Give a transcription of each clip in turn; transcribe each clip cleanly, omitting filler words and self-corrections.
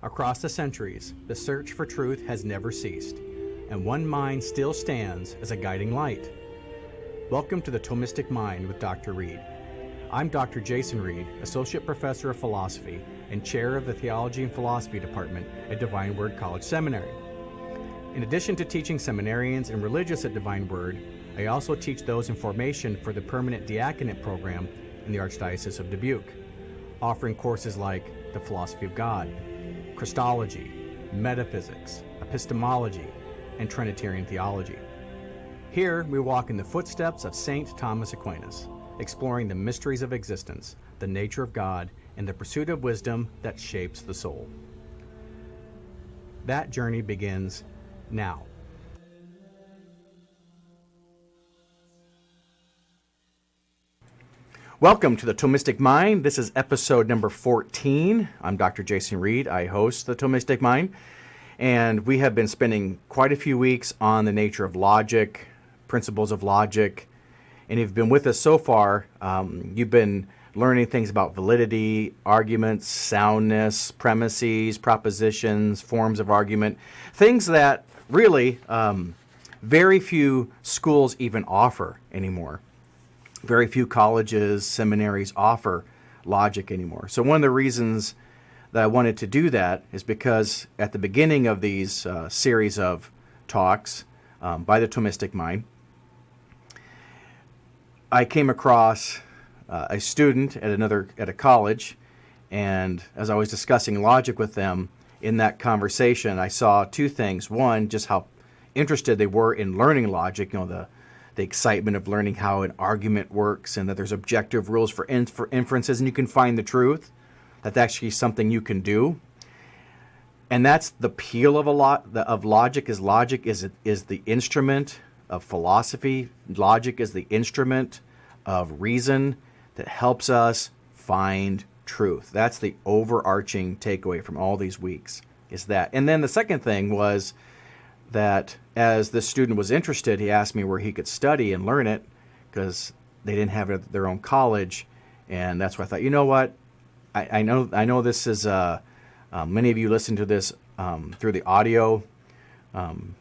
Across the centuries, the search for truth has never ceased, and one mind still stands as a guiding light. Welcome to the Thomistic Mind with Dr. Reed. I'm Dr. Jason Reed, Associate Professor of Philosophy and Chair of the Theology and Philosophy Department at Divine Word College Seminary. In addition to teaching seminarians and religious at Divine Word, I also teach those in formation for the Permanent Diaconate Program in the Archdiocese of Dubuque, offering courses like the Philosophy of God, Christology, Metaphysics, Epistemology, and Trinitarian Theology. Here, we walk in the footsteps of St. Thomas Aquinas, exploring the mysteries of existence, the nature of God, and the pursuit of wisdom that shapes the soul. That journey begins now. Welcome to the Thomistic Mind. This is episode number 14. I'm Dr. Jason Reed. I host the Thomistic Mind, and we have been spending quite a few weeks on the nature of logic, principles of logic. And if you've been with us so far, you've been learning things about validity, arguments, soundness, premises, propositions, forms of argument, things that really very few schools even offer anymore. Very few colleges, seminaries offer logic anymore. So one of the reasons that I wanted to do that is because at the beginning of these series of talks by the Thomistic Mind, I came across a student at a college, and as I was discussing logic with them in that conversation, I saw two things. One, just how interested they were in learning logic, the excitement of learning how an argument works and that there's objective rules for inferences and you can find the truth. That's actually something you can do. And that's the appeal of logic. Logic is the instrument of philosophy. Logic is the instrument of reason that helps us find truth. That's the overarching takeaway from all these weeks, is that. And then the second thing was that as this student was interested, he asked me where he could study and learn it because they didn't have it at their own college. And that's why I thought, you know what? I know this is, many of you listen to this through the audio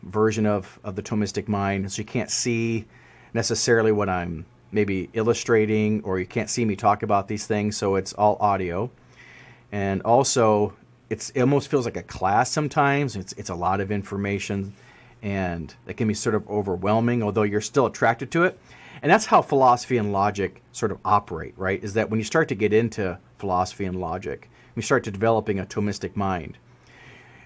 version of the Thomistic Mind, so you can't see necessarily what I'm maybe illustrating, or you can't see me talk about these things, so it's all audio. And also, it almost feels like a class sometimes. It's a lot of information, and it can be sort of overwhelming, although you're still attracted to it. And that's how philosophy and logic sort of operate, right? Is that when you start to get into philosophy and logic, you start to developing a Thomistic mind.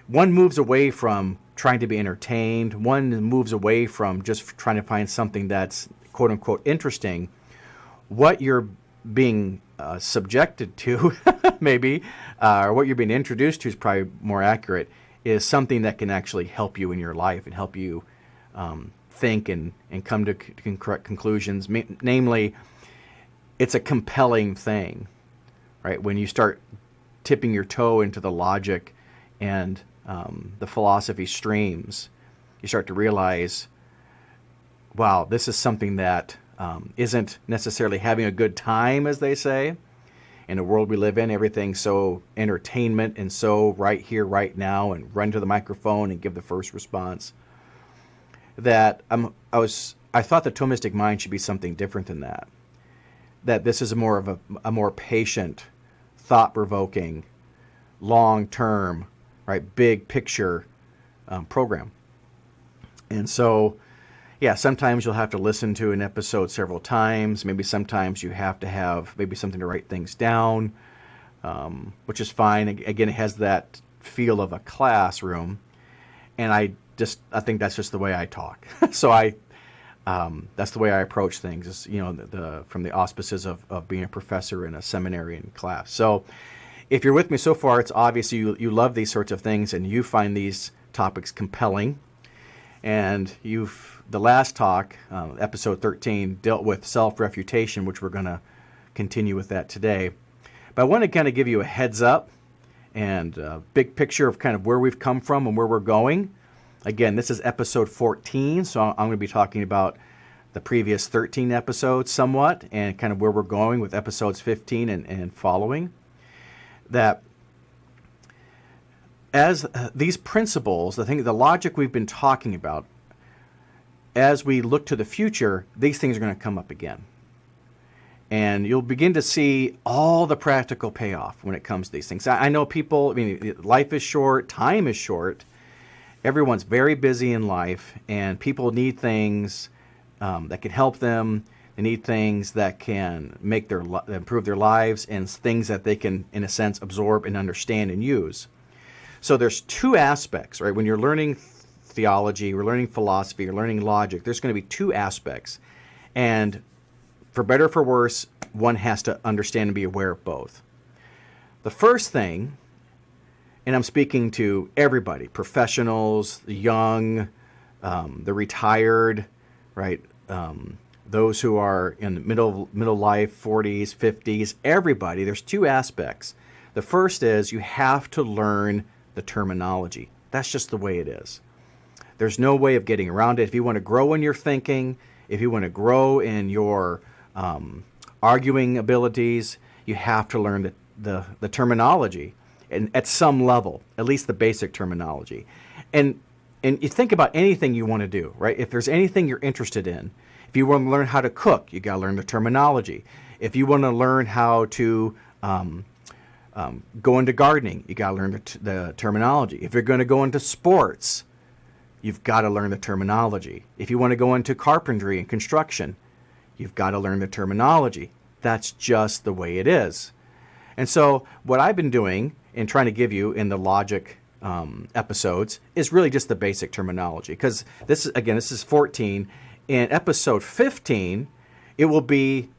One moves away from trying to be entertained. One moves away from just trying to find something that's quote-unquote interesting. What you're being subjected to, maybe, or what you're being introduced to is probably more accurate, is something that can actually help you in your life and help you think and come to correct conclusions. Namely, it's a compelling thing, right? When you start tipping your toe into the logic and the philosophy streams, you start to realize, wow, this is something that isn't necessarily having a good time, as they say. In the world we live in, everything's so entertainment and so right here, right now, and run to the microphone and give the first response. That I thought the Thomistic Mind should be something different than that. That this is a more patient, thought-provoking, long-term, right, big picture program. And so, yeah, sometimes you'll have to listen to an episode several times. Maybe sometimes you have to have maybe something to write things down, which is fine. Again, it has that feel of a classroom, and I think that's just the way I talk. So that's the way I approach things. Is from the auspices of being a professor in a seminary and class. So if you're with me so far, it's obvious you love these sorts of things and you find these topics compelling. And the last talk, episode 13, dealt with self-refutation, which we're going to continue with that today. But I want to kind of give you a heads up and a big picture of kind of where we've come from and where we're going. Again, this is episode 14, so I'm going to be talking about the previous 13 episodes somewhat and kind of where we're going with episodes 15 and following. That as these principles, the logic we've been talking about, as we look to the future, these things are going to come up again. And you'll begin to see all the practical payoff when it comes to these things. I know people, life is short, time is short. Everyone's very busy in life, and people need things that can help them. They need things that can improve their lives, and things that they can, in a sense, absorb and understand and use. So there's two aspects, right? When you're learning theology, we're learning philosophy, you're learning logic, there's going to be two aspects. And for better or for worse, one has to understand and be aware of both. The first thing, and I'm speaking to everybody, professionals, the young, the retired, right? Those who are in the middle life, 40s, 50s, everybody, there's two aspects. The first is you have to learn the terminology. That's just the way it is. There's no way of getting around it. If you want to grow in your thinking, if you want to grow in your arguing abilities, you have to learn the terminology, and at some level, at least the basic terminology. And you think about anything you want to do, right? If there's anything you're interested in, if you want to learn how to cook, you got to learn the terminology. If you want to learn how to go into gardening, you got to learn the terminology. If you're going to go into sports, you've got to learn the terminology. If you want to go into carpentry and construction, you've got to learn the terminology. That's just the way it is. And so what I've been doing and trying to give you in the logic episodes is really just the basic terminology. Because this is 14. In episode 15, it will be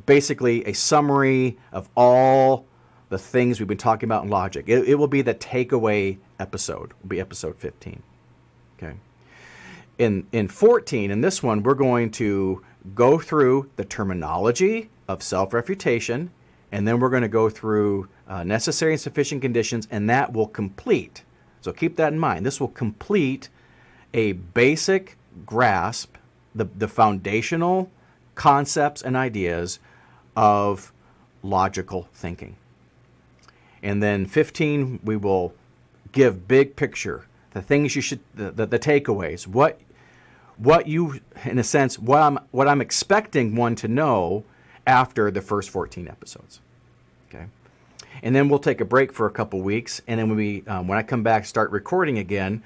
basically a summary of all the things we've been talking about in logic. It will be the takeaway episode. It will be episode 15. Okay. In 14, in this one, we're going to go through the terminology of self-refutation, and then we're going to go through necessary and sufficient conditions, and that will complete. So keep that in mind. This will complete a basic grasp, the foundational concepts and ideas of logical thinking. And then 15, we will give big picture, the things you should, the takeaways, what you, in a sense, what I'm expecting one to know after the first 14 episodes. Okay, and then we'll take a break for a couple weeks, and then when I come back, start recording again,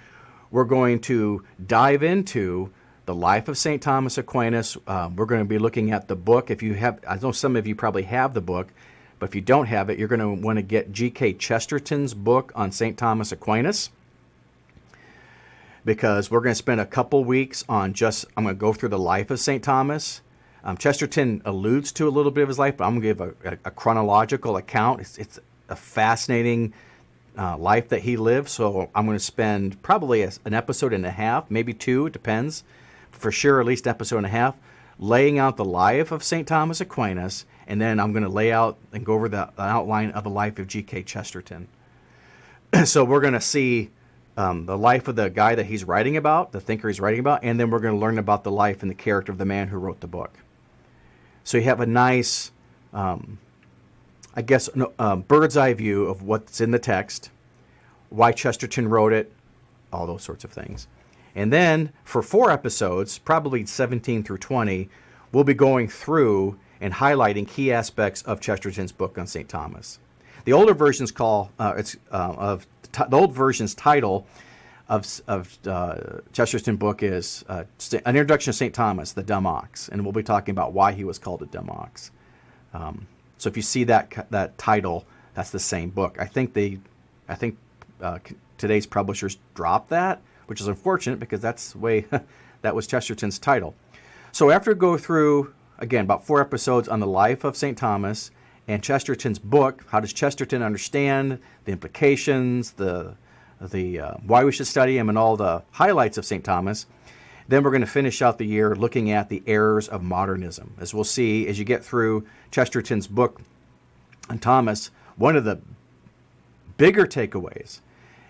we're going to dive into the life of St. Thomas Aquinas. We're going to be looking at the book. If you have, I know some of you probably have the book, but if you don't have it, you're going to want to get G.K. Chesterton's book on St. Thomas Aquinas, because we're going to spend a couple weeks on I'm going to go through the life of St. Thomas. Chesterton alludes to a little bit of his life, but I'm going to give a chronological account. It's a fascinating life that he lived, so I'm going to spend probably an episode and a half, maybe two, it depends. For sure, at least an episode and a half, laying out the life of St. Thomas Aquinas, and then I'm going to lay out and go over the outline of the life of G.K. Chesterton. So we're going to see the life of the guy that he's writing about, the thinker he's writing about, and then we're going to learn about the life and the character of the man who wrote the book. So you have a nice, bird's eye view of what's in the text, why Chesterton wrote it, all those sorts of things. And then for 4 episodes, probably 17 through 20, we'll be going through and highlighting key aspects of Chesterton's book on St. Thomas. The older versions the old version's title of Chesterton's book is An Introduction to St. Thomas, the Dumb Ox, and we'll be talking about why he was called a dumb ox. So if you see that title, that's the same book. I think today's publishers dropped that, which is unfortunate because that's the way that was Chesterton's title. So after we go through, again, about 4 episodes on the life of St. Thomas and Chesterton's book, how does Chesterton understand the implications, the why we should study him, and all the highlights of St. Thomas, then we're going to finish out the year looking at the errors of modernism. As we'll see, as you get through Chesterton's book on Thomas, one of the bigger takeaways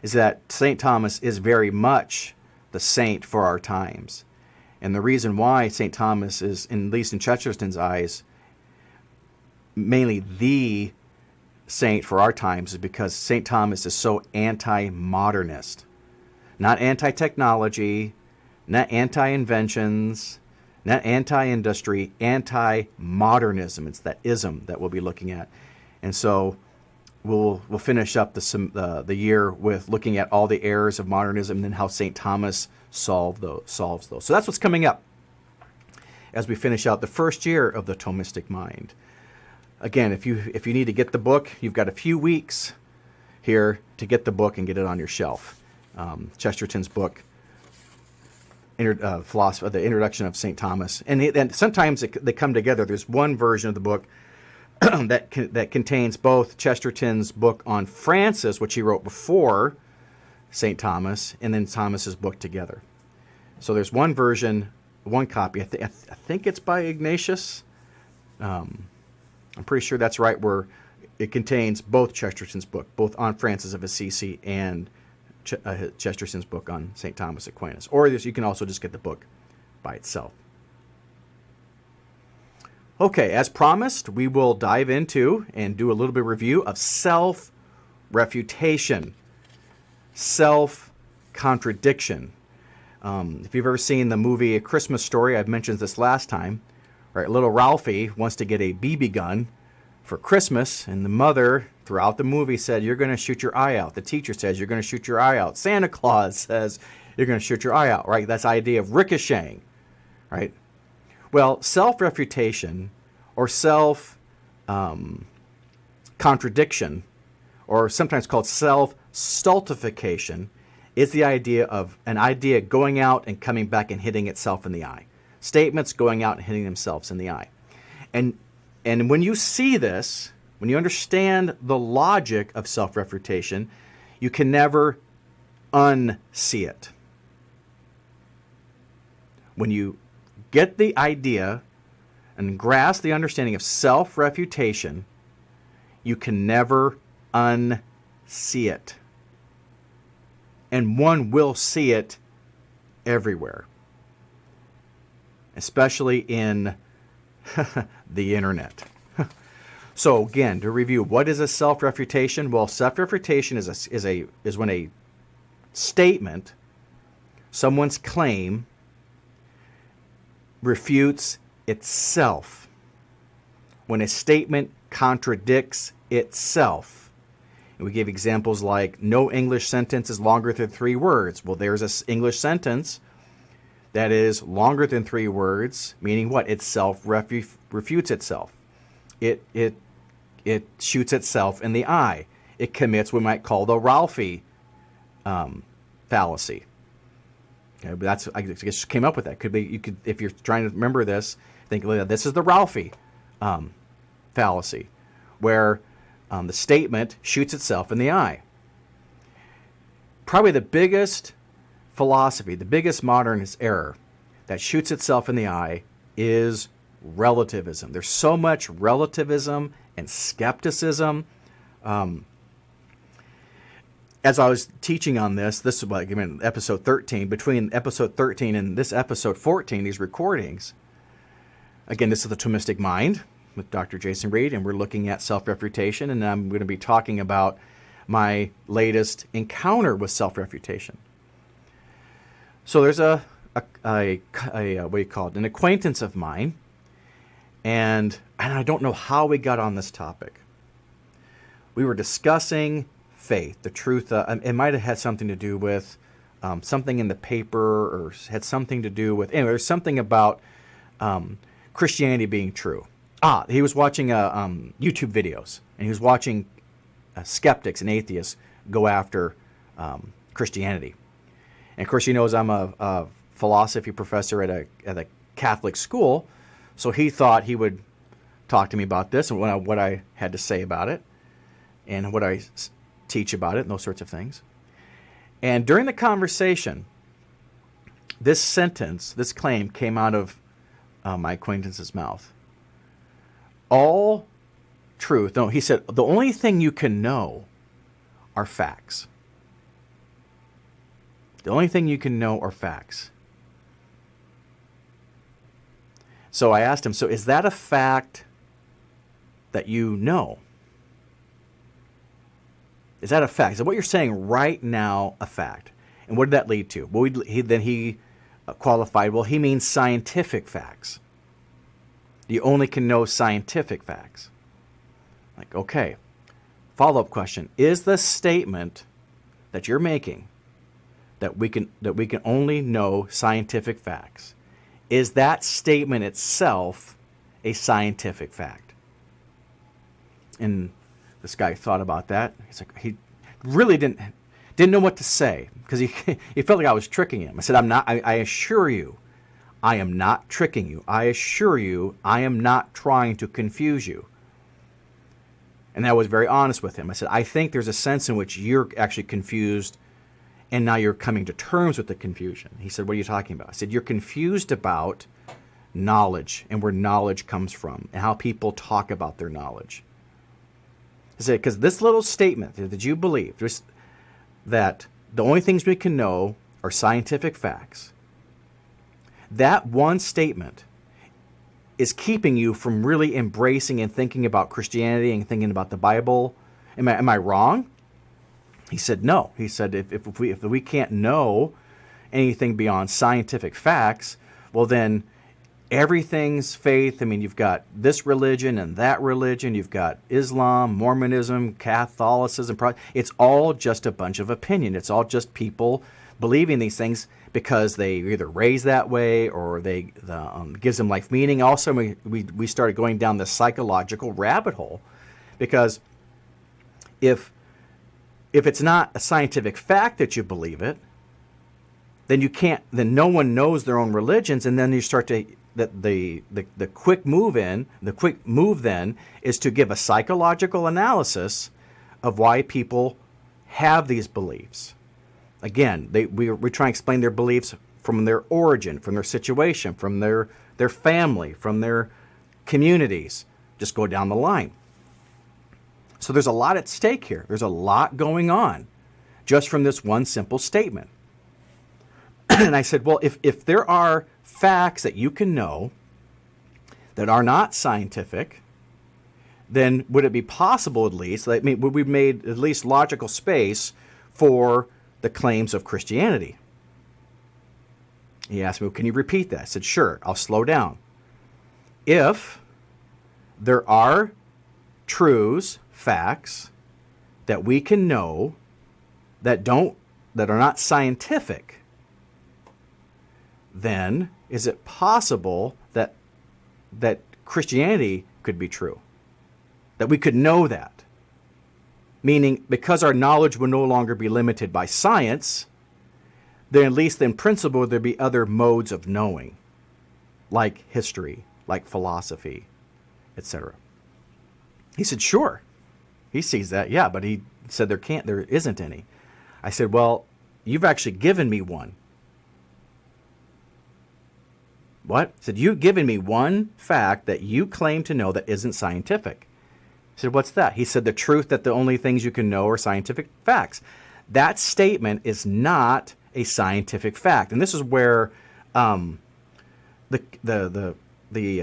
is that St. Thomas is very much the saint for our times. And the reason why St. Thomas is, at least in Chesterton's eyes, mainly the saint for our times is because St. Thomas is so anti-modernist. Not anti-technology, not anti-inventions, not anti-industry, anti-modernism. It's that ism that we'll be looking at. And so we'll finish up the year with looking at all the errors of modernism and then how St. Thomas solves those. So that's what's coming up as we finish out the first year of the Thomistic Mind. Again, if you need to get the book, you've got a few weeks here to get the book and get it on your shelf. Chesterton's book, Philosophy, the Introduction of St. Thomas. And sometimes they come together. There's one version of the book that contains both Chesterton's book on Francis, which he wrote before St. Thomas, and then Thomas's book together. So there's one version, one copy. I think it's by Ignatius. I'm pretty sure that's right, where it contains both Chesterton's book, both on Francis of Assisi and Chesterton's book on St. Thomas Aquinas. Or you can also just get the book by itself. Okay, as promised, we will dive into and do a little bit of review of self-refutation, self-contradiction. If you've ever seen the movie A Christmas Story, I've mentioned this last time, right? Little Ralphie wants to get a BB gun for Christmas, and the mother throughout the movie said, "You're going to shoot your eye out." The teacher says, "You're going to shoot your eye out." Santa Claus says, "You're going to shoot your eye out," right? That's the idea of ricocheting, right? Well, self-refutation or self-contradiction, or sometimes called self-stultification, is the idea of an idea going out and coming back and hitting itself in the eye. Statements going out and hitting themselves in the eye. And when you see this, when you understand the logic of self-refutation, you can never unsee it. When you get the idea and grasp the understanding of self-refutation, you can never unsee it. And one will see it everywhere, especially in the internet. So again, to review, what is a self-refutation? Well, self-refutation is when a statement, someone's claim, refutes itself. When a statement contradicts itself. And we give examples like, no English sentence is longer than 3 words. Well, there's an English sentence that is longer than 3 words, meaning what? It self-refutes itself. It shoots itself in the eye. It commits what we might call the Ralphie fallacy. Okay, but I just came up with that. Could be if you're trying to remember this, think this is the Ralphie fallacy, where the statement shoots itself in the eye. Probably the biggest philosophy, the biggest modernist error that shoots itself in the eye is relativism. There's so much relativism and skepticism. As I was teaching on this is like episode 13. Between episode 13 and this episode 14, these recordings. Again, this is the Thomistic Mind with Dr. Jason Reed, and we're looking at self-refutation, and I'm going to be talking about my latest encounter with self-refutation. So there's a what do you call it? An acquaintance of mine, and I don't know how we got on this topic. We were discussing faith, the truth. It might have had something to do with something in the paper, or had something to do with, anyway, there's something about Christianity being true. He was watching YouTube videos, and he was watching skeptics and atheists go after Christianity. And of course, he knows I'm a philosophy professor at a Catholic school, so he thought he would talk to me about this and what I had to say about it, and what I teach about it, and those sorts of things. And during the conversation, this sentence, this claim came out of my acquaintance's mouth. All truth. No, he said, the only thing you can know are facts. The only thing you can know are facts. So I asked him, so is that a fact that you know? Is that a fact? Is what you're saying right now a fact? And what did that lead to? Well, he qualified, well, he means scientific facts. You only can know scientific facts. Like, okay. Follow-up question. Is the statement that you're making that we can only know scientific facts, is that statement itself a scientific fact? And this guy thought about that. He's like, he really didn't know what to say, because he felt like I was tricking him. I said, I assure you, I am not tricking you. I assure you, I am not trying to confuse you. And I was very honest with him. I said, I think there's a sense in which you're actually confused, and now you're coming to terms with the confusion. He said, what are you talking about? I said, you're confused about knowledge and where knowledge comes from and how people talk about their knowledge. I said, because this little statement that you believe, that the only things we can know are scientific facts, that one statement is keeping you from really embracing and thinking about Christianity and thinking about the Bible. Am I wrong? He said, no. He said, if we can't know anything beyond scientific facts, well then everything's faith. I mean, you've got this religion and that religion. You've got Islam, Mormonism, Catholicism. It's all just a bunch of opinion. It's all just people believing these things because they either raised that way or they gives them life meaning. Also, we started going down this psychological rabbit hole, because if it's not a scientific fact that you believe it, then you can't. Then no one knows their own religions, and then you start to the quick move then is to give a psychological analysis of why people have these beliefs. Again, we try and explain their beliefs from their origin, from their situation, from their family, from their communities. Just go down the line. So there's a lot at stake here. There's a lot going on just from this one simple statement. And I said, well, if there are facts that you can know that are not scientific, then would it be possible at least, would we made at least logical space for the claims of Christianity? He asked me, well, can you repeat that? I said, sure, I'll slow down. If there are truths, facts, that we can know that are not scientific, then is it possible that Christianity could be true? That we could know that? Meaning, because our knowledge would no longer be limited by science, then at least in principle there'd be other modes of knowing, like history, like philosophy, etc. He said, sure. He sees that, yeah, but he said there isn't any. I said, well, you've actually given me one. What? He said, you've given me one fact that you claim to know that isn't scientific. I said, what's that? He said, the truth that the only things you can know are scientific facts. That statement is not a scientific fact. And this is where the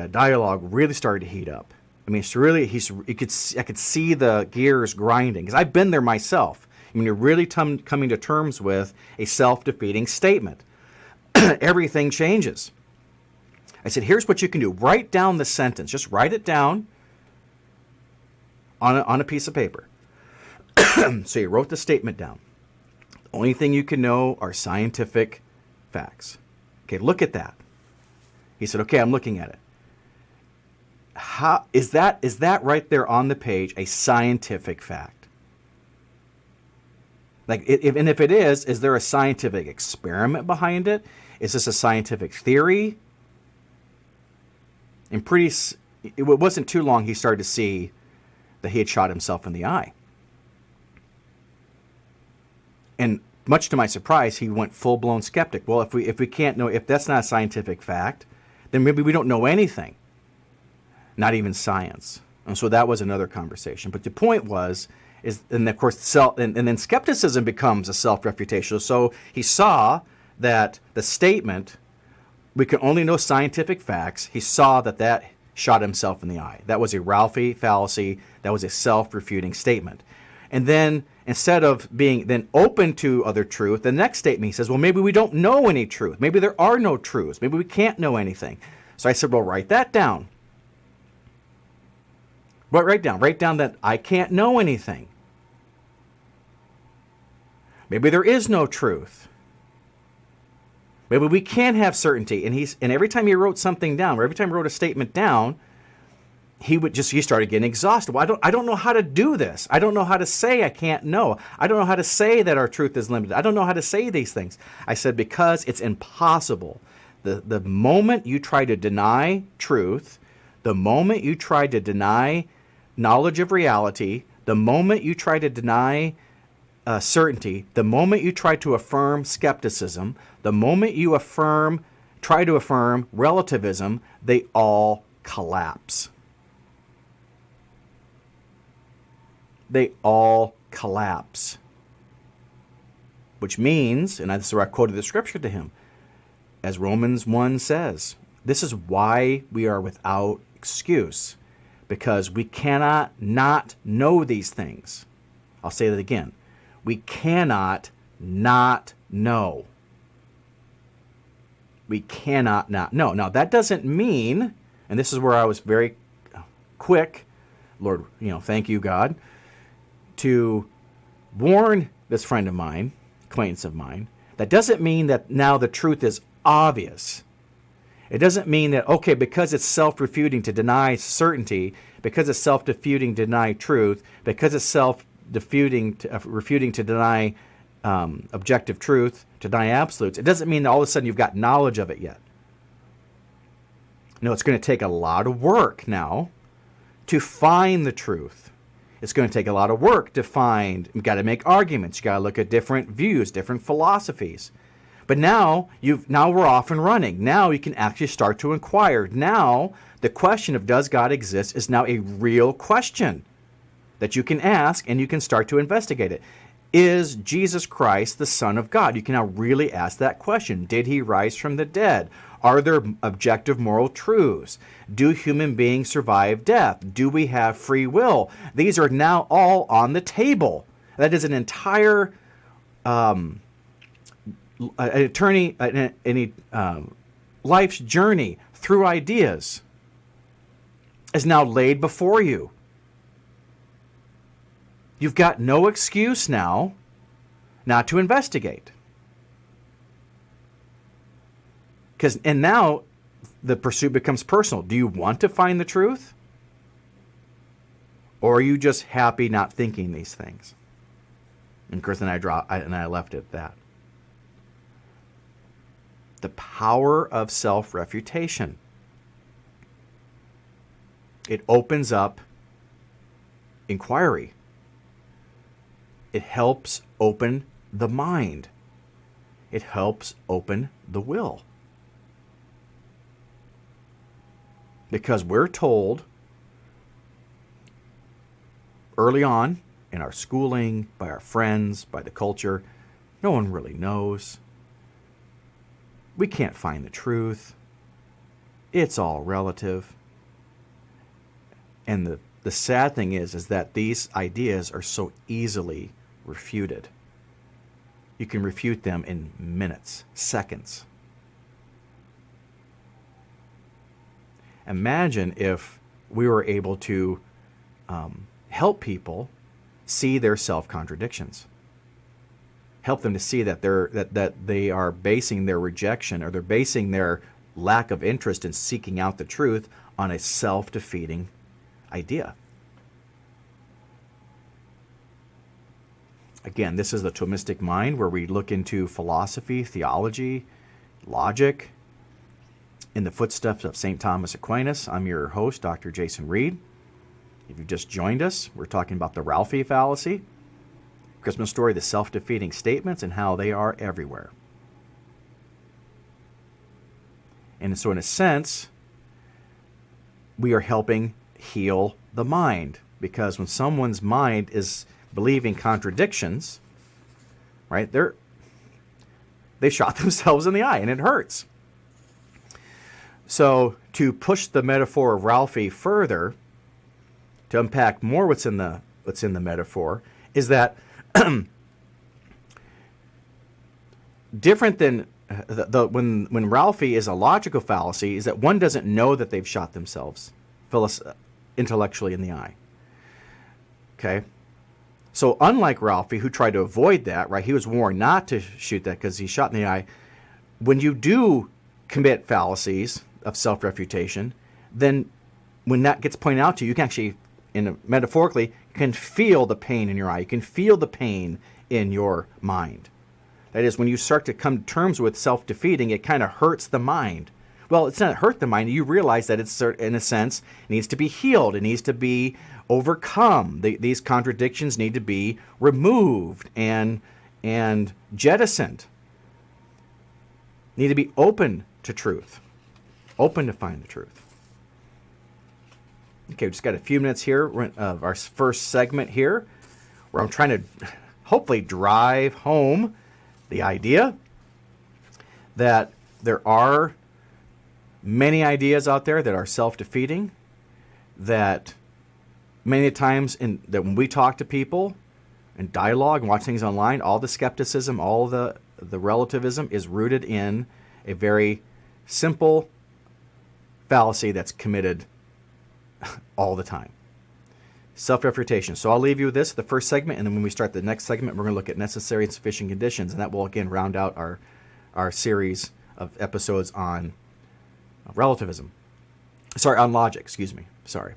dialogue really started to heat up. I mean, it's really, I could see the gears grinding, because I've been there myself. I mean, you're really coming to terms with a self-defeating statement. Everything changes. I said, here's what you can do. Write down the sentence. Just write it down on a piece of paper. So he wrote the statement down. The only thing you can know are scientific facts. Okay, look at that. He said, okay, I'm looking at it. How is that right there on the page a scientific fact? Like, if it is there a scientific experiment behind it? Is this a scientific theory? And it wasn't too long he started to see that he had shot himself in the eye. And much to my surprise, he went full-blown skeptic. Well, if we can't know, if that's not a scientific fact, then maybe we don't know anything. Not even science. And so that was another conversation. But the point and of course, and then skepticism becomes a self-refutation. So he saw that the statement, we can only know scientific facts, he saw that shot himself in the eye. That was a Ralphie fallacy. That was a self-refuting statement. And then instead of being then open to other truth, the next statement he says, well, maybe we don't know any truth. Maybe there are no truths. Maybe we can't know anything. So I said, well, write that down. Write down that I can't know anything. Maybe there is no truth. Maybe we can't have certainty. And every time he wrote something down, or every time he wrote a statement down, he started getting exhausted. Well, I don't know how to do this. I don't know how to say I can't know. I don't know how to say that our truth is limited. I don't know how to say these things. I said, because it's impossible. The moment you try to deny truth, the moment you try to deny knowledge of reality, the moment you try to deny certainty, the moment you try to affirm skepticism, the moment you try to affirm relativism, they all collapse. They all collapse. Which means, and this is where I quoted the scripture to him, as Romans 1 says, this is why we are without excuse, because we cannot not know these things. I'll say that again. We cannot not know. We cannot not know. Now, that doesn't mean, and this is where I was very quick, Lord, thank you, God, to warn this friend of mine, acquaintance of mine, that doesn't mean that now the truth is obvious. It doesn't mean that, okay, because it's self-refuting to deny certainty, because it's self-refuting to deny truth, because it's self-refuting to deny objective truth, to deny absolutes, it doesn't mean that all of a sudden you've got knowledge of it yet. No, it's going to take a lot of work now to find the truth. It's going to take a lot of work to find. You've got to make arguments. You've got to look at different views, different philosophies. But now we're off and running. Now you can actually start to inquire. Now the question of does God exist is now a real question that you can ask, and you can start to investigate it. Is Jesus Christ the Son of God? You can now really ask that question. Did he rise from the dead? Are there objective moral truths? Do human beings survive death? Do we have free will? These are now all on the table. That is an entire life's journey through ideas is now laid before you. You've got no excuse now not to investigate. And now the pursuit becomes personal. Do you want to find the truth? Or are you just happy not thinking these things? And Chris and I left it at that. The power of self-refutation. It opens up inquiry. It helps open the mind. It helps open the will. Because we're told early on in our schooling, by our friends, by the culture, no one really knows. We can't find the truth. It's all relative. And the sad thing is that these ideas are so easily refuted. You can refute them in minutes, seconds. Imagine if we were able to help people see their self-contradictions. Help them to see that they are basing their rejection, or they're basing their lack of interest in seeking out the truth on a self-defeating idea. Again, this is the Thomistic Mind, where we look into philosophy, theology, logic, in the footsteps of St. Thomas Aquinas. I'm your host, Dr. Jason Reed. If you've just joined us, we're talking about the Ralphie fallacy, Christmas story, the self-defeating statements, and how they are everywhere. And so in a sense, we are helping heal the mind, because when someone's mind is believing contradictions, right, they shot themselves in the eye, and it hurts. So to push the metaphor of Ralphie further, to unpack more what's in the metaphor, is that Different than when Ralphie is a logical fallacy, is that one doesn't know that they've shot themselves intellectually in the eye. Okay? So unlike Ralphie, who tried to avoid that, right? He was warned not to shoot that because he shot in the eye. When you do commit fallacies of self-refutation, then when that gets pointed out to you, you can actually, metaphorically, can feel the pain in your eye. You can feel the pain in your mind. That is, when you start to come to terms with self-defeating, it kind of hurts the mind. Well, it's not hurt the mind. You realize that it's, in a sense, needs to be healed. It needs to be overcome. These contradictions need to be removed and jettisoned. Need to be open to truth. Open to find the truth. Okay, we've just got a few minutes here of our first segment here, where I'm trying to hopefully drive home the idea that there are many ideas out there that are self-defeating, that many times that when we talk to people and dialogue and watch things online, all the skepticism, all the relativism is rooted in a very simple fallacy that's committed all the time. Self-refutation. So I'll leave you with this, the first segment, and then when we start the next segment, we're going to look at necessary and sufficient conditions, and that will again round out our series of episodes on relativism. Sorry, on logic, excuse me. Sorry.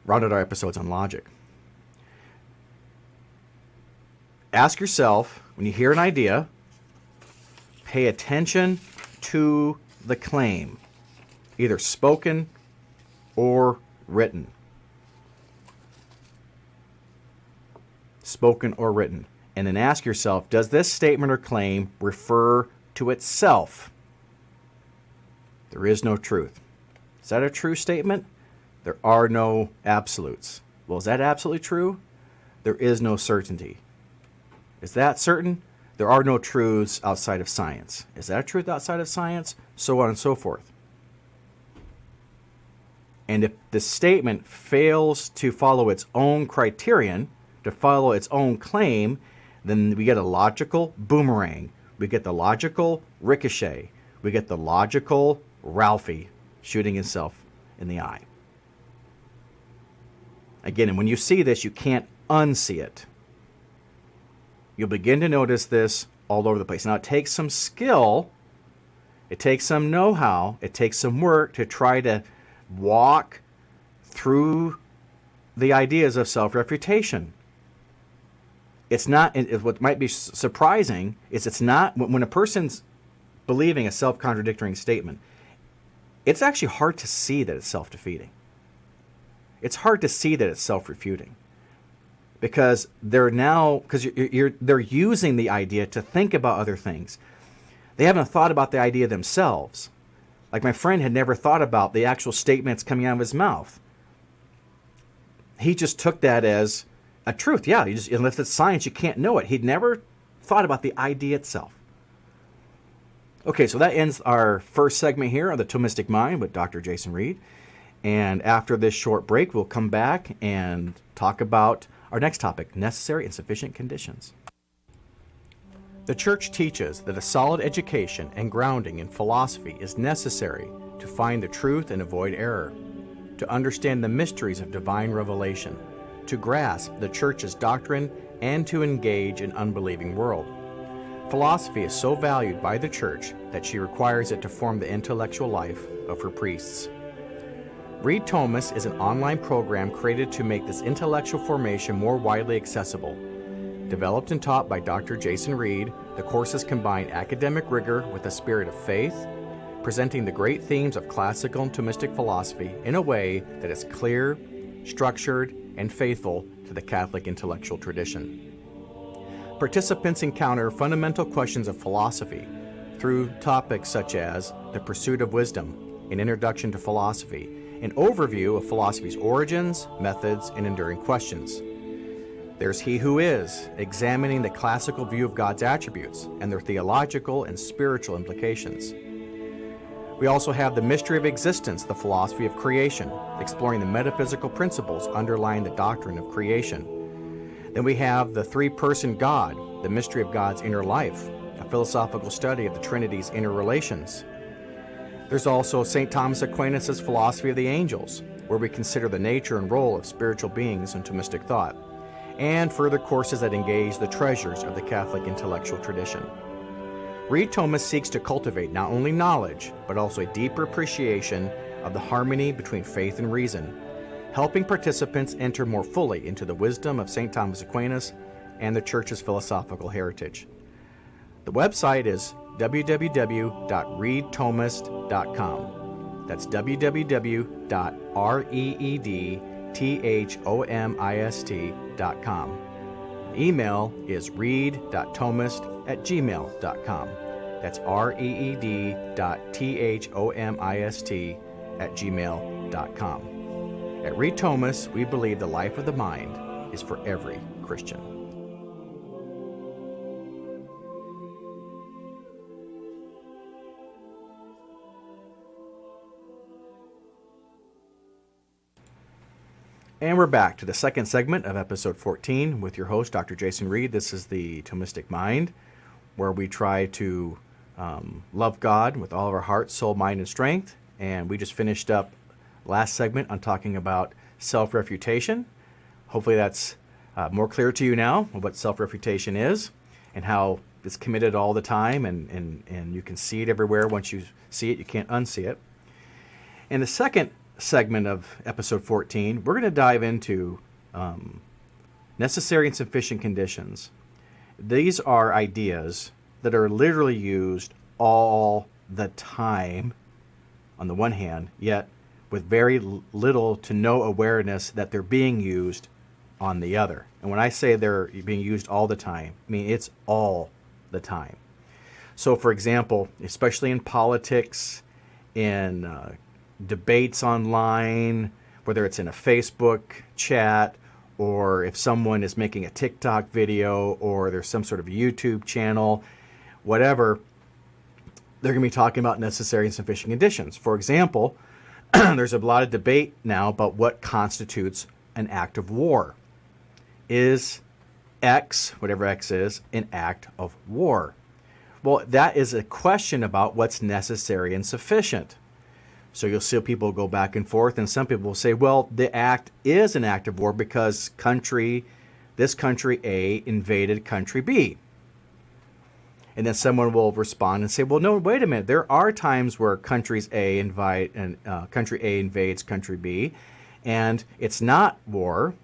Round out our episodes on logic. Ask yourself, when you hear an idea, pay attention to the claim, either spoken or written. Spoken or written. And then ask yourself, does this statement or claim refer to itself? There is no truth. Is that a true statement? There are no absolutes. Well, is that absolutely true? There is no certainty. Is that certain? There are no truths outside of science. Is that a truth outside of science? So on and so forth. And if the statement fails to follow its own criterion, to follow its own claim, then we get a logical boomerang. We get the logical ricochet. We get the logical Ralphie shooting himself in the eye. Again, and when you see this, you can't unsee it. You'll begin to notice this all over the place. Now, it takes some skill, it takes some know-how, it takes some work to try to walk through the ideas of self-refutation. It's not, what might be surprising is it's not, when a person's believing a self-contradictory statement, it's actually hard to see that it's self-defeating. It's hard to see that it's self-refuting. Because they're using the idea to think about other things. They haven't thought about the idea themselves. Like my friend had never thought about the actual statements coming out of his mouth. He just took that as a truth. Yeah, unless it's science, you can't know it. He'd never thought about the idea itself. Okay, so that ends our first segment here on the Thomistic Mind with Dr. Jason Reed. And after this short break, we'll come back and talk about our next topic, necessary and sufficient conditions. The Church teaches that a solid education and grounding in philosophy is necessary to find the truth and avoid error, to understand the mysteries of divine revelation, to grasp the Church's doctrine, and to engage an unbelieving world. Philosophy is so valued by the Church that she requires it to form the intellectual life of her priests. Read Thomas is an online program created to make this intellectual formation more widely accessible. Developed and taught by Dr. Jason Reed, the courses combine academic rigor with a spirit of faith, presenting the great themes of classical and Thomistic philosophy in a way that is clear, structured, and faithful to the Catholic intellectual tradition. Participants encounter fundamental questions of philosophy through topics such as the pursuit of wisdom, an introduction to philosophy, an overview of philosophy's origins, methods, and enduring questions. There's He Who Is, examining the classical view of God's attributes and their theological and spiritual implications. We also have the mystery of existence, the philosophy of creation, exploring the metaphysical principles underlying the doctrine of creation. Then we have the three-person God, the mystery of God's inner life, a philosophical study of the Trinity's inner relations. There's also St. Thomas Aquinas' philosophy of the angels, where we consider the nature and role of spiritual beings in Thomistic thought, and further courses that engage the treasures of the Catholic intellectual tradition. Read Thomas seeks to cultivate not only knowledge, but also a deeper appreciation of the harmony between faith and reason, helping participants enter more fully into the wisdom of St. Thomas Aquinas and the Church's philosophical heritage. The website is www.readthomist.com. That's www.readthomist.com. Email is read.thomist@gmail.com. That's reed.thomist@gmail.com. At Read Thomas, we believe the life of the mind is for every Christian. And we're back to the second segment of episode 14 with your host, Dr. Jason Reed. This is the Thomistic Mind, where we try to love God with all of our heart, soul, mind, and strength. And we just finished up last segment on talking about self-refutation. Hopefully that's more clear to you now what self-refutation is and how it's committed all the time, and you can see it everywhere. Once you see it, you can't unsee it. In the second segment of episode 14, we're going to dive into necessary and sufficient conditions. These are ideas that are literally used all the time on the one hand, yet with very little to no awareness that they're being used on the other. And when I say they're being used all the time, I mean it's all the time. So for example, especially in politics, in debates online, whether it's in a Facebook chat, or if someone is making a TikTok video, or there's some sort of YouTube channel, whatever, they're going to be talking about necessary and sufficient conditions. For example, there's a lot of debate now about what constitutes an act of war. Is X, whatever X is, an act of war? Well, that is a question about what's necessary and sufficient. So you'll see people go back and forth, and some people will say, well, the act is an act of war because this country A invaded country B. And then someone will respond and say, well, no, wait a minute. There are times where country A invades country B, and it's not war.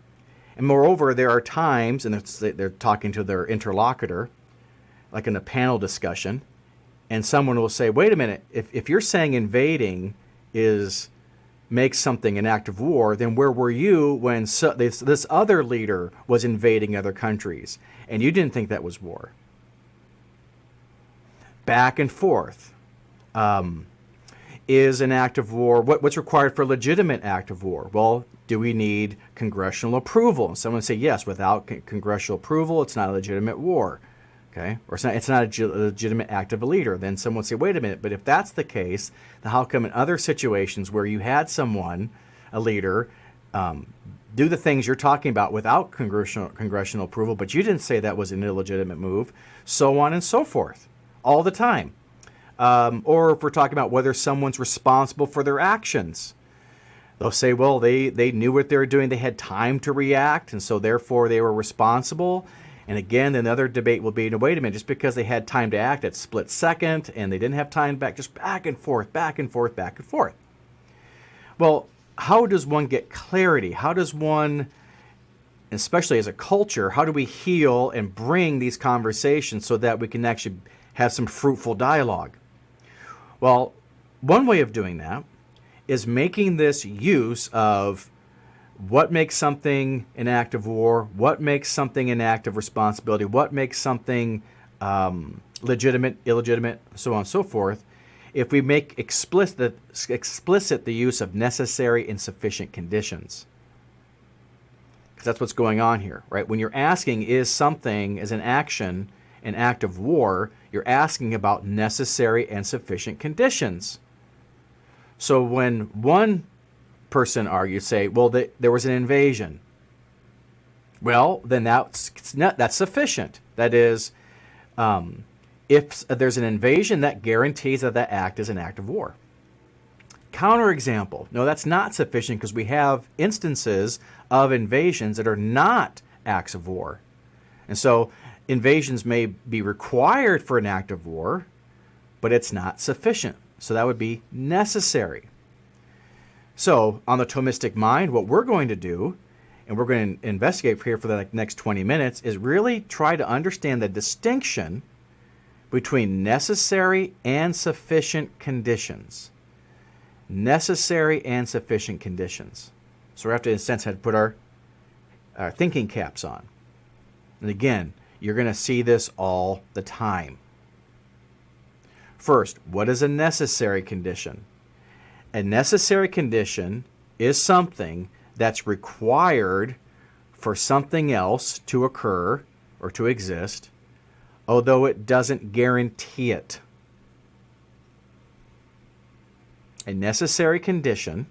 And moreover, there are times, and they're talking to their interlocutor, like in a panel discussion, and someone will say, wait a minute, if you're saying invading makes something an act of war, then where were you when this other leader was invading other countries, and you didn't think that was war? Back and forth. Is an act of war, what's required for a legitimate act of war? Well, do we need congressional approval? And someone would say, yes, without congressional approval, it's not a legitimate war. Okay, or it's not a legitimate act of a leader. Then someone would say, wait a minute, but if that's the case, then how come in other situations where you had someone, a leader, do the things you're talking about without congressional approval, but you didn't say that was an illegitimate move, so on and so forth, all the time. Or if we're talking about whether someone's responsible for their actions, they'll say, well, they knew what they were doing, they had time to react, and so therefore they were responsible. And again, another debate will be, no, wait a minute, just because they had time to act at split second and they didn't have time back, just back and forth, back and forth, back and forth. Well, how does one get clarity? How does one, especially as a culture, how do we heal and bring these conversations so that we can actually have some fruitful dialogue? Well, one way of doing that is making this use of what makes something an act of war, what makes something an act of responsibility, what makes something legitimate, illegitimate, so on and so forth, if we make explicit the use of necessary and sufficient conditions. Because that's what's going on here, right? When you're asking, is something, as an action, an act of war, you're asking about necessary and sufficient conditions. So when one person argues, say, well, there was an invasion. Well, then that's sufficient. That is, if there's an invasion, that guarantees that that act is an act of war. Counterexample. No, that's not sufficient because we have instances of invasions that are not acts of war. And so invasions may be required for an act of war, but it's not sufficient. So that would be necessary. So on the Thomistic Mind, what we're going to do, and we're going to investigate here for the next 20 minutes, is really try to understand the distinction between necessary and sufficient conditions. Necessary and sufficient conditions. So we have to, in a sense, have to put our thinking caps on. And again, you're going to see this all the time. First, what is a necessary condition? A necessary condition is something that's required for something else to occur or to exist, although it doesn't guarantee it. A necessary condition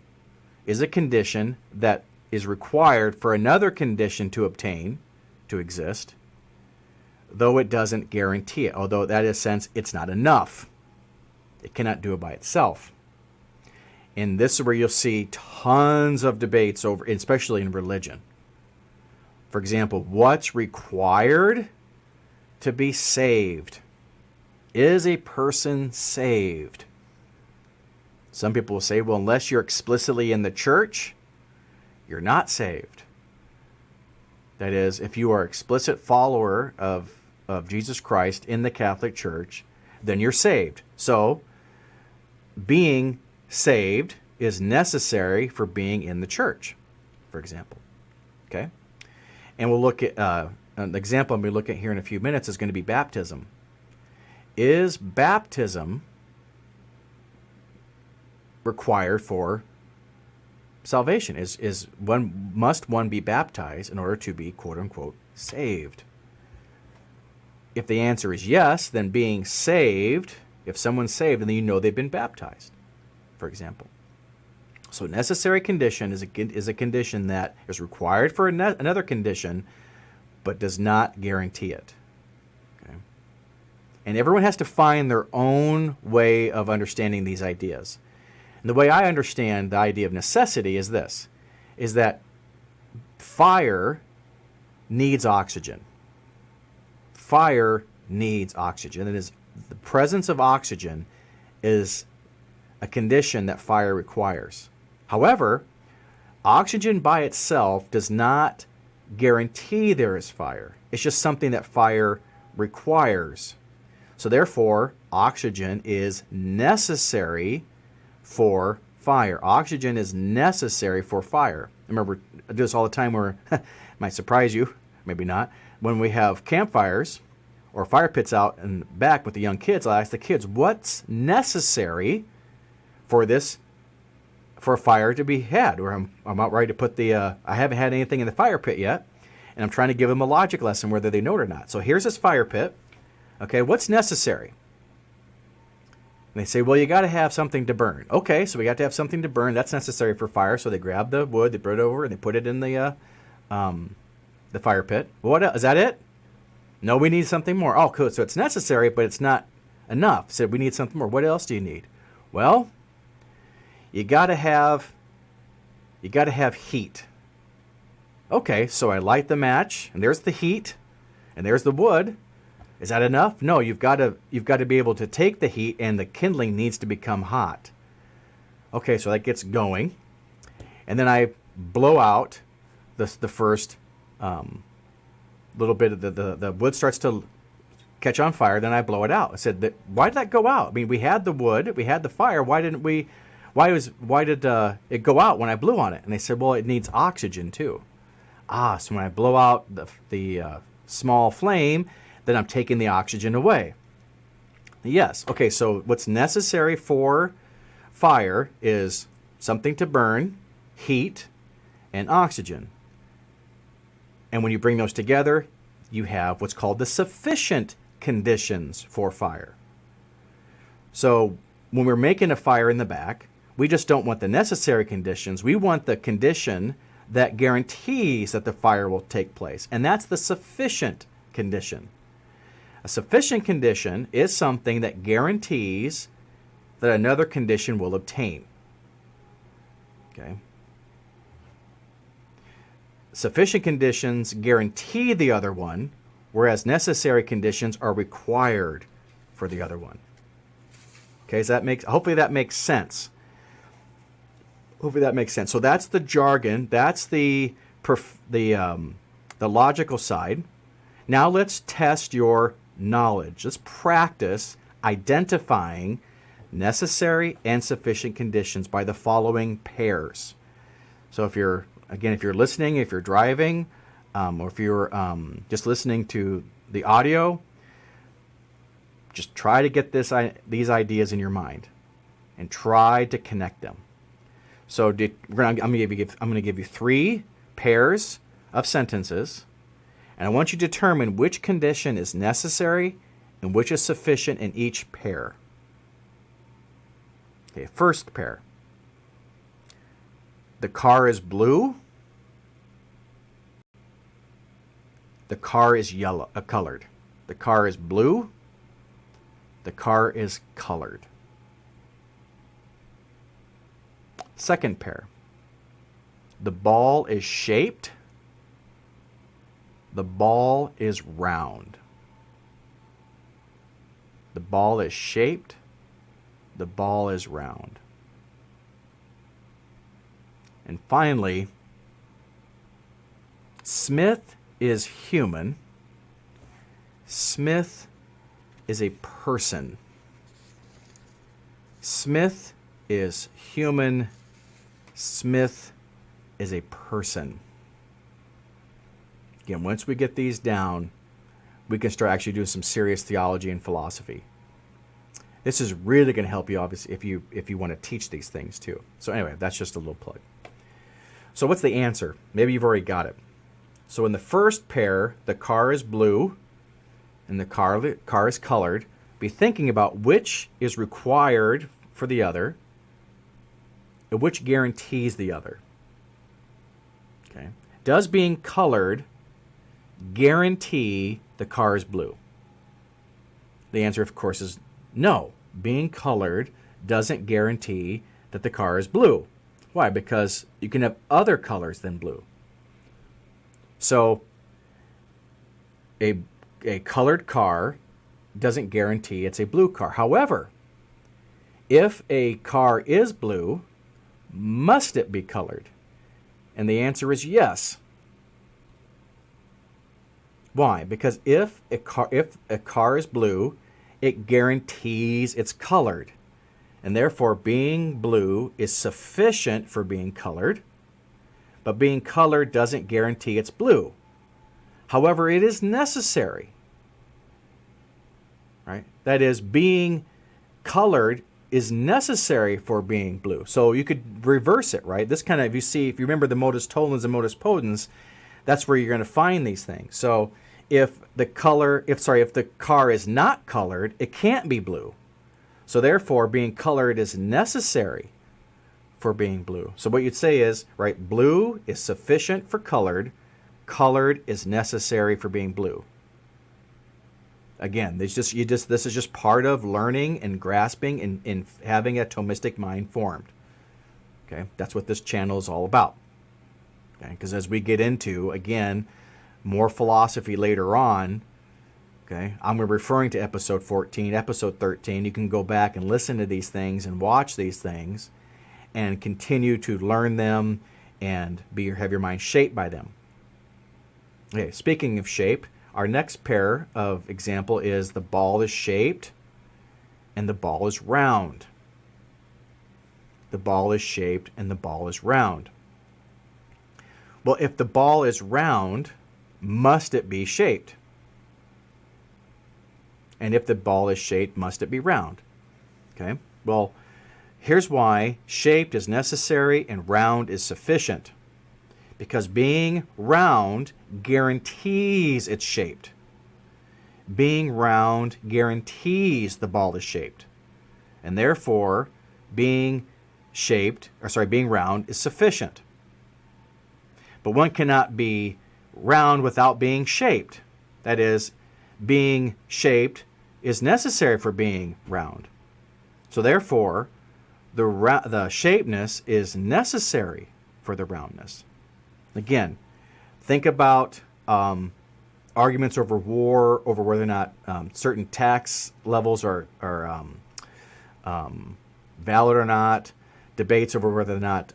is a condition that is required for another condition to obtain, to exist, though it doesn't guarantee it, although that in a sense it's not enough. It cannot do it by itself. And this is where you'll see tons of debates over, especially in religion. For example, what's required to be saved? Is a person saved? Some people will say, well, unless you're explicitly in the church, you're not saved. That is, if you are an explicit follower of Jesus Christ in the Catholic Church, then you're saved. So, being saved is necessary for being in the church, for example. Okay? And we'll look at, an example I'm going to look at here in a few minutes is going to be baptism. Is baptism required for salvation? Must one be baptized in order to be, quote unquote, saved? If the answer is yes, then being saved, if someone's saved, then you know they've been baptized, for example. So necessary condition is a condition that is required for another condition, but does not guarantee it. Okay? And everyone has to find their own way of understanding these ideas. And the way I understand the idea of necessity is this, is that fire needs oxygen. Fire needs oxygen. It is the presence of oxygen is a condition that fire requires. However, oxygen by itself does not guarantee there is fire. It's just something that fire requires. So therefore, oxygen is necessary for fire. Oxygen is necessary for fire. I remember I do this all the time where, might surprise you, maybe not, when we have campfires or fire pits out in the back with the young kids, I'll ask the kids, what's necessary for this, for a fire to be had? Or I'm about ready to put I haven't had anything in the fire pit yet, and I'm trying to give them a logic lesson whether they know it or not. So here's this fire pit. Okay, what's necessary? And they say, well, you got to have something to burn. Okay, so we got to have something to burn. That's necessary for fire. So they grab the wood, they put it over, and they put it in the fire pit. What else? Is that it? No, we need something more. Oh, cool. So it's necessary, but it's not enough. So we need something more. What else do you need? Well, you got to have heat. Okay, so I light the match, and there's the heat, and there's the wood. Is that enough? No, you've got to be able to take the heat, and the kindling needs to become hot. Okay, so that gets going, and then I blow out the first little bit of the wood starts to catch on fire. Then I blow it out. I said, why did that go out? I mean, we had the wood, we had the fire. Why did it go out when I blew on it? And they said, well, it needs oxygen too. So when I blow out the small flame, then I'm taking the oxygen away. Yes. Okay, so what's necessary for fire is something to burn, heat, and oxygen. And when you bring those together, you have what's called the sufficient conditions for fire. So when we're making a fire in the back, we just don't want the necessary conditions. We want the condition that guarantees that the fire will take place. And that's the sufficient condition. A sufficient condition is something that guarantees that another condition will obtain. Okay? Sufficient conditions guarantee the other one, whereas necessary conditions are required for the other one. Okay, so hopefully that makes sense. Hopefully that makes sense. So that's the jargon. That's the logical side. Now let's test your knowledge. Let's practice identifying necessary and sufficient conditions by the following pairs. So if you're listening, if you're driving, or if you're just listening to the audio, just try to get these ideas in your mind and try to connect them. So I'm going to give you 3 pairs of sentences, and I want you to determine which condition is necessary and which is sufficient in each pair. Okay, first pair. The car is blue. The car is colored. The car is blue. The car is colored. Second pair. The ball is shaped. The ball is round. The ball is shaped. The ball is round. And finally, Smith is human. Smith is a person. Smith is human. Smith is a person. Again, once we get these down, we can start actually doing some serious theology and philosophy. This is really going to help you, obviously, if you want to teach these things too. So anyway, that's just a little plug. So what's the answer? Maybe you've already got it. So in the first pair, the car is blue and the car is colored. Be thinking about which is required for the other and which guarantees the other. Okay. Does being colored guarantee the car is blue? The answer, of course, is no. Being colored doesn't guarantee that the car is blue. Why? Because you can have other colors than blue. So a colored car doesn't guarantee it's a blue car. However, if a car is blue, must it be colored? And the answer is yes. Why? Because if a car is blue, it guarantees it's colored. And therefore, being blue is sufficient for being colored, but being colored doesn't guarantee it's blue. However, it is necessary. Right? That is, being colored is necessary for being blue. So you could reverse it, right? This kind of, if you remember the modus tollens and modus potens, that's where you're going to find these things. So if the car is not colored, it can't be blue. So therefore, being colored is necessary for being blue. So what you'd say is, right, blue is sufficient for colored. Colored is necessary for being blue. Again, this is just part of learning and grasping and having a Thomistic mind formed. Okay, that's what this channel is all about. Okay, because as we get into, again, more philosophy later on, okay, I'm referring to episode 14, episode 13. You can go back and listen to these things and watch these things and continue to learn them and have your mind shaped by them. Okay, speaking of shape, our next pair of example is the ball is shaped and the ball is round. The ball is shaped and the ball is round. Well, if the ball is round, must it be shaped? And if the ball is shaped, must it be round? Okay, well, here's why shaped is necessary and round is sufficient. Because being round guarantees it's shaped. Being round guarantees the ball is shaped. And therefore, being round is sufficient. But one cannot be round without being shaped. That is, being shaped is necessary for being round. So therefore, the shapeness is necessary for the roundness. Again, think about arguments over war, over whether or not certain tax levels are valid or not, debates over whether or not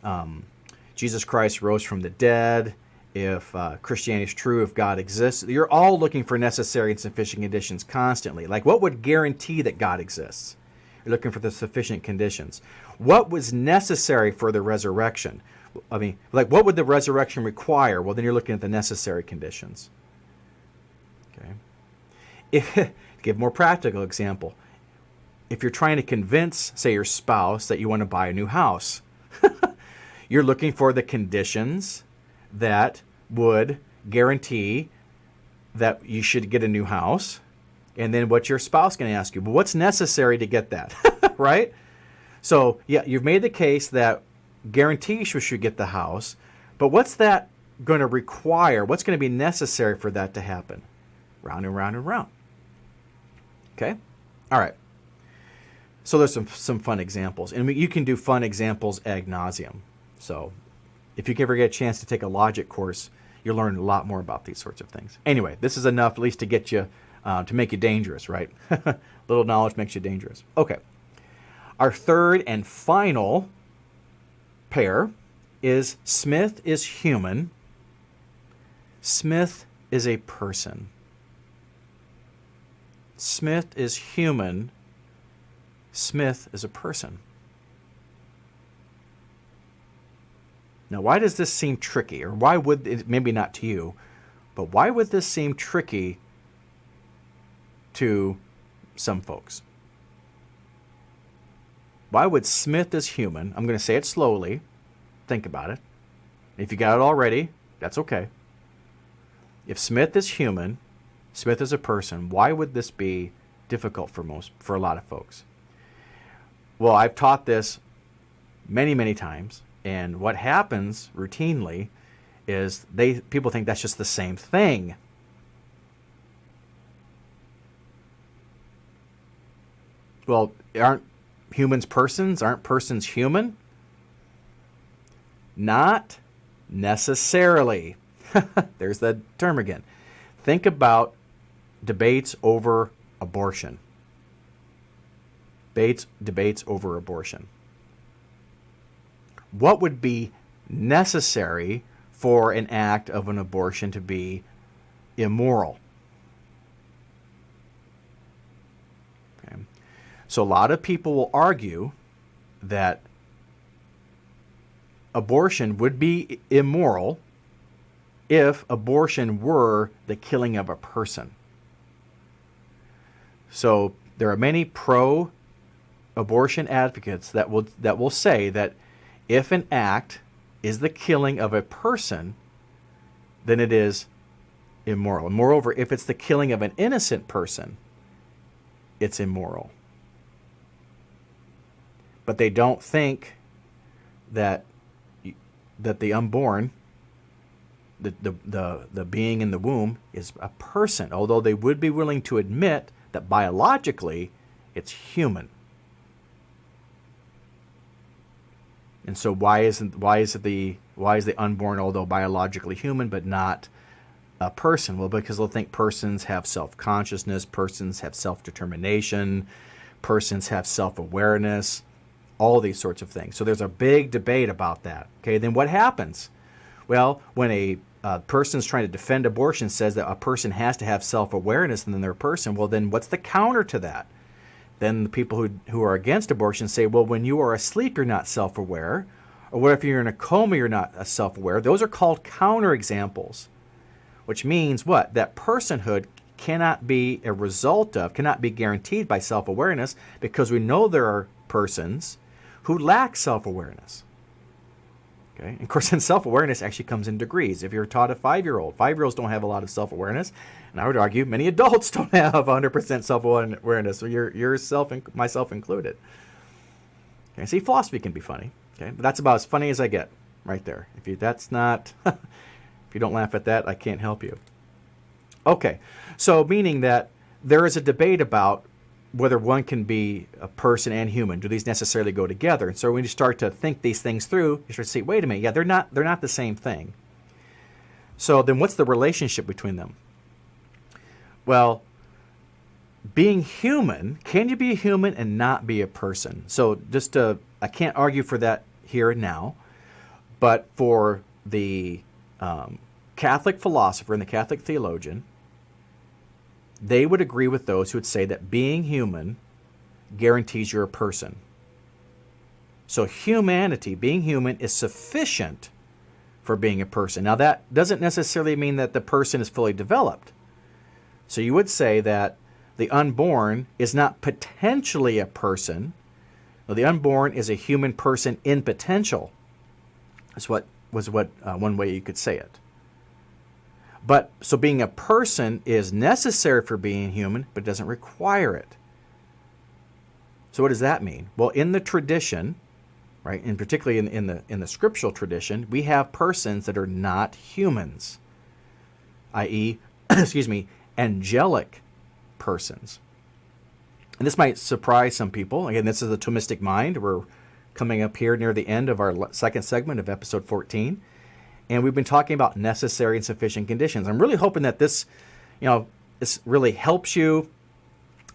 Jesus Christ rose from the dead, if Christianity is true, if God exists. You're all looking for necessary and sufficient conditions constantly. Like, what would guarantee that God exists? You're looking for the sufficient conditions. What was necessary for the resurrection? I mean, like, what would the resurrection require? Well, then you're looking at the necessary conditions. Okay. To give a more practical example, if you're trying to convince, say, your spouse that you want to buy a new house, you're looking for the conditions that would guarantee that you should get a new house. And then what's your spouse going to ask you? Well, what's necessary to get that? Right? So, yeah, you've made the case that guarantees you should get the house, but what's that going to require? What's going to be necessary for that to happen? Round and round and round. Okay? All right. So there's some fun examples. And you can do fun examples ad nauseum. So if you ever get a chance to take a logic course, you'll learn a lot more about these sorts of things. Anyway, this is enough at least to get you, to make you dangerous, right? Little knowledge makes you dangerous. Okay. Our third and final pair is Smith is human. Smith is a person. Smith is human. Smith is a person. Now, why does this seem tricky? Or why would it, maybe not to you, but why would this seem tricky to some folks? Why would Smith is human? I'm going to say it slowly. Think about it. If you got it already, that's okay. If Smith is human, Smith is a person, why would this be difficult for a lot of folks? Well, I've taught this many, many times, and what happens routinely is people think that's just the same thing. Well, aren't humans persons? Aren't persons human? Not necessarily. There's the term again. Think about debates over abortion. Debates over abortion. What would be necessary for an act of an abortion to be immoral? Okay. So a lot of people will argue that abortion would be immoral if abortion were the killing of a person. So there are many pro-abortion advocates that will say that if an act is the killing of a person, then it is immoral. Moreover, if it's the killing of an innocent person, it's immoral. But they don't think that the unborn, the being in the womb, is a person, although they would be willing to admit that biologically it's human. And so why is the unborn, although biologically human, but not a person? Well, because they'll think persons have self-consciousness, persons have self-determination, persons have self-awareness, all these sorts of things. So there's a big debate about that. Okay, then what happens? Well, when a person's trying to defend abortion says that a person has to have self-awareness and then they're a person, well, then what's the counter to that? Then the people who are against abortion say, well, when you are asleep, you're not self-aware. Or what if you're in a coma, you're not self-aware? Those are called counterexamples, which means what? That personhood cannot be cannot be guaranteed by self-awareness, because we know there are persons who lack self-awareness. Okay? And of course, then self-awareness actually comes in degrees. If you're taught a 5-year-old, 5-year-olds don't have a lot of self-awareness. And I would argue many adults don't have 100% self-awareness, so myself included. Okay, see, philosophy can be funny. Okay, but that's about as funny as I get right there. That's not If you don't laugh at that, I can't help you. Okay, so meaning that there is a debate about whether one can be a person and human. Do these necessarily go together? And so when you start to think these things through, you start to see, wait a minute, yeah, they're not the same thing. So then what's the relationship between them? Well, being human, can you be a human and not be a person? So I can't argue for that here and now, but for the Catholic philosopher and the Catholic theologian, they would agree with those who would say that being human guarantees you're a person. So humanity, being human, is sufficient for being a person. Now that doesn't necessarily mean that the person is fully developed. So you would say that the unborn is not potentially a person. No, the unborn is a human person in potential. That's one way you could say it. But so being a person is necessary for being human, but doesn't require it. So what does that mean? Well, in the tradition, right, and particularly in the scriptural tradition, we have persons that are not humans, i.e., angelic persons. And this might surprise some people. Again, this is the Thomistic Mind. We're coming up here near the end of our second segment of episode 14. And we've been talking about necessary and sufficient conditions. I'm really hoping that this really helps you,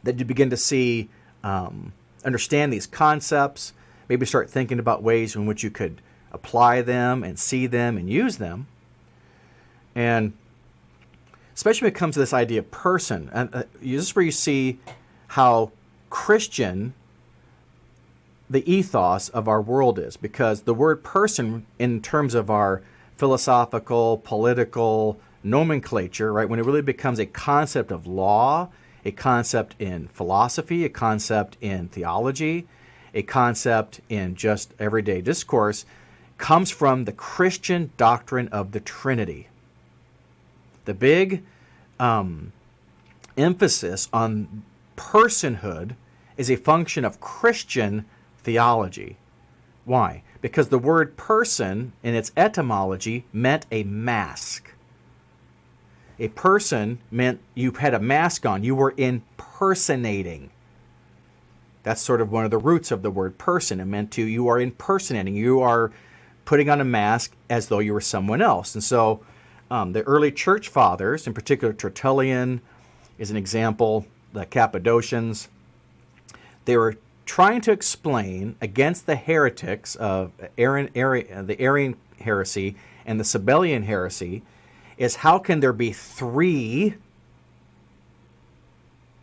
that you begin to see, understand these concepts, maybe start thinking about ways in which you could apply them and see them and use them. And especially when it comes to this idea of person, this is where you see how Christian the ethos of our world is, because the word person, in terms of our philosophical, political nomenclature, right, when it really becomes a concept of law, a concept in philosophy, a concept in theology, a concept in just everyday discourse, comes from the Christian doctrine of the Trinity. The big emphasis on personhood is a function of Christian theology. Why? Because the word person in its etymology meant a mask. A person meant you had a mask on. You were impersonating. That's sort of one of the roots of the word person. It meant you are impersonating. You are putting on a mask as though you were someone else. And so the early church fathers, in particular Tertullian is an example, the Cappadocians, they were trying to explain against the heretics of the Arian heresy and the Sabellian heresy is how can there be three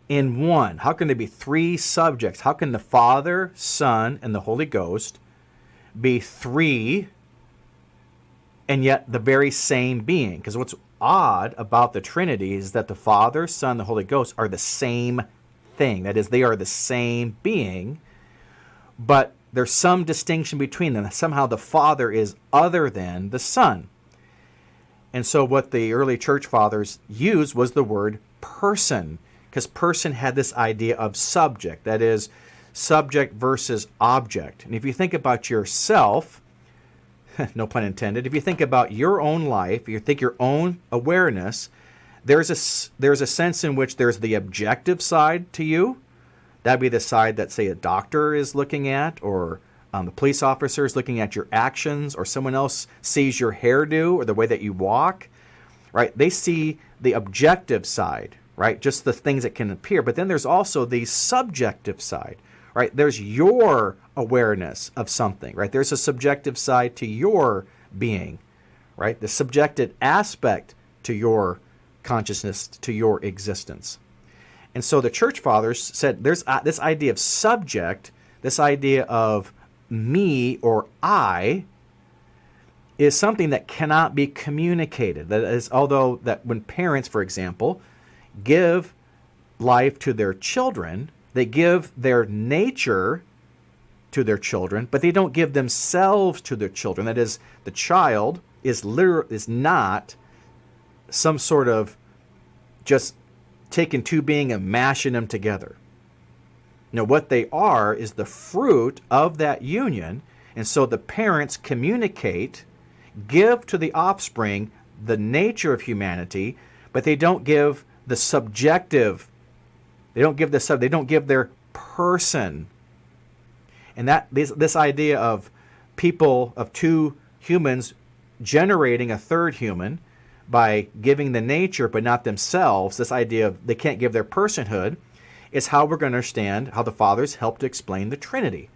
in one? How can there be three subjects? How can the Father, Son, and the Holy Ghost be three and yet the very same being? Because what's odd about the Trinity is that the Father, Son, the Holy Ghost are the same thing. That is, they are the same being, but there's some distinction between them. Somehow the Father is other than the Son. And so what the early church fathers used was the word person, because person had this idea of subject, that is, subject versus object. And if you think about yourself, no pun intended, if you think about your own life, you think your own awareness, there's a sense in which there's the objective side to you. That'd be the side that, say, a doctor is looking at, or the police officer is looking at your actions, or someone else sees your hairdo or the way that you walk, right? They see the objective side, right? Just the things that can appear. But then there's also the subjective side, right? There's your awareness of something, right? There's a subjective side to your being, right? The subjective aspect to your consciousness, to your existence. And so the church fathers said there's this idea of subject, this idea of me or I, is something that cannot be communicated. That is, although that when parents, for example, give life to their children, they give their nature to their children, but they don't give themselves to their children. That is, the child is not some sort of just taking two being and mashing them together. No, what they are is the fruit of that union, and so the parents communicate, give to the offspring the nature of humanity, but they don't give the subjective. They don't give they don't give their person. And that this idea of people, of two humans generating a third human by giving the nature but not themselves, this idea of they can't give their personhood, is how we're going to understand how the fathers helped to explain the Trinity.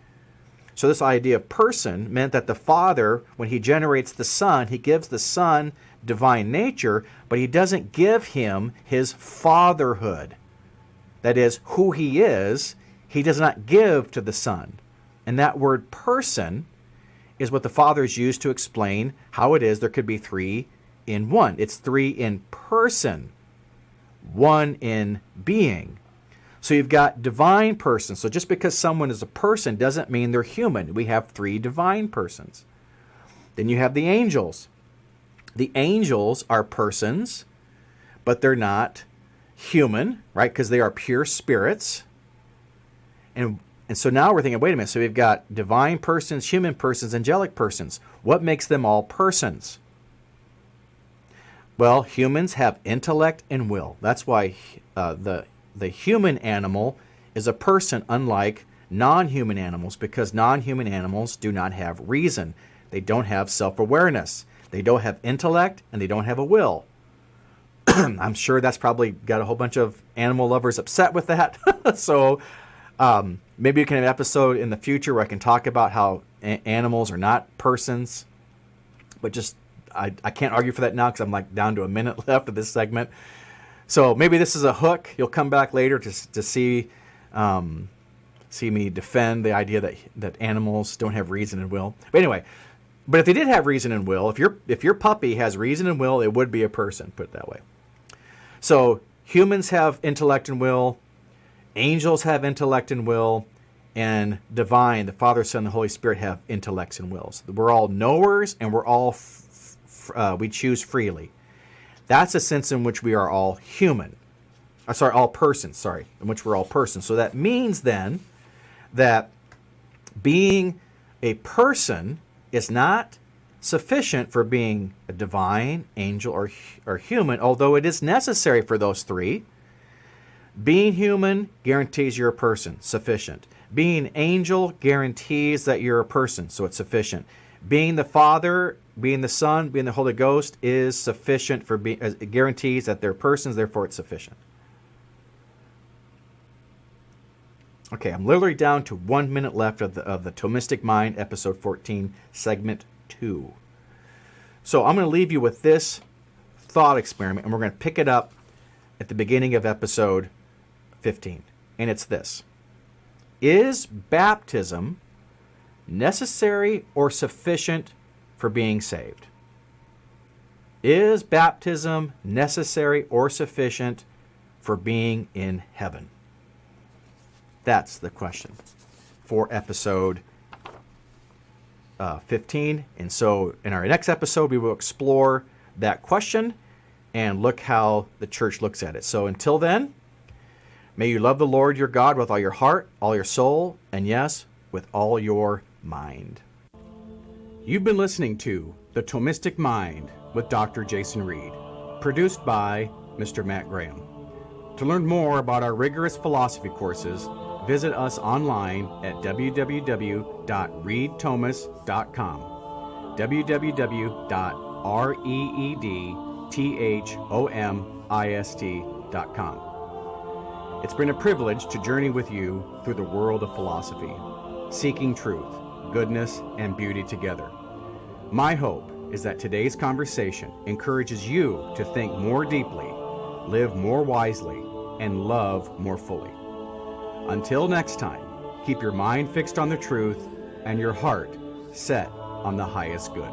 So this idea of person meant that the Father, when he generates the Son, he gives the Son divine nature, but he doesn't give him his fatherhood. That is, who he is, he does not give to the Son. And that word person is what the fathers use to explain how it is there could be three in one. It's three in person, one in being. So you've got divine persons. So just because someone is a person doesn't mean they're human. We have three divine persons. Then you have the angels. The angels are persons, but they're not human, right? Because they are pure spirits. And so now we're thinking, wait a minute, so we've got divine persons, human persons, angelic persons. What makes them all persons? Well, humans have intellect and will. That's why the human animal is a person, unlike non-human animals, because non-human animals do not have reason. They don't have self-awareness. They don't have intellect, and they don't have a will. I'm sure that's probably got a whole bunch of animal lovers upset with that. So maybe you can have an episode in the future where I can talk about how animals are not persons. But just, I can't argue for that now because I'm like down to a minute left of this segment. So maybe this is a hook. You'll come back later to see me defend the idea that animals don't have reason and will. But anyway, but if they did have reason and will, if your puppy has reason and will, it would be a person, put it that way. So humans have intellect and will, angels have intellect and will, and divine, the Father, Son, and the Holy Spirit have intellects and wills. We're all knowers, and we're all we choose freely. That's a sense in which we are all human. All persons, in which we're all persons. So that means then that being a person is not sufficient for being a divine, angel, or human, although it is necessary for those three. Being human guarantees you're a person, sufficient. Being angel guarantees that you're a person, so it's sufficient. Being the Father, being the Son, being the Holy Ghost is sufficient for being. It guarantees that they're persons, therefore it's sufficient. Okay, I'm literally down to 1 minute left of the Thomistic Mind, episode 14, segment 2. So I'm going to leave you with this thought experiment, and we're going to pick it up at the beginning of episode 15. And it's this: is baptism necessary or sufficient for being saved? Is baptism necessary or sufficient for being in heaven? That's the question for episode 15. And so in our next episode, we will explore that question and look how the church looks at it. So until then, may you love the Lord your God with all your heart, all your soul, and yes, with all your mind. You've been listening to The Thomistic Mind with Dr. Jason Reed, produced by Mr. Matt Graham. To learn more about our rigorous philosophy courses, visit us online at www.readthomis.com, www.readthomist.com. It's been a privilege to journey with you through the world of philosophy, seeking truth, goodness, and beauty together. My hope is that today's conversation encourages you to think more deeply, live more wisely, and love more fully. Until next time, keep your mind fixed on the truth and your heart set on the highest good.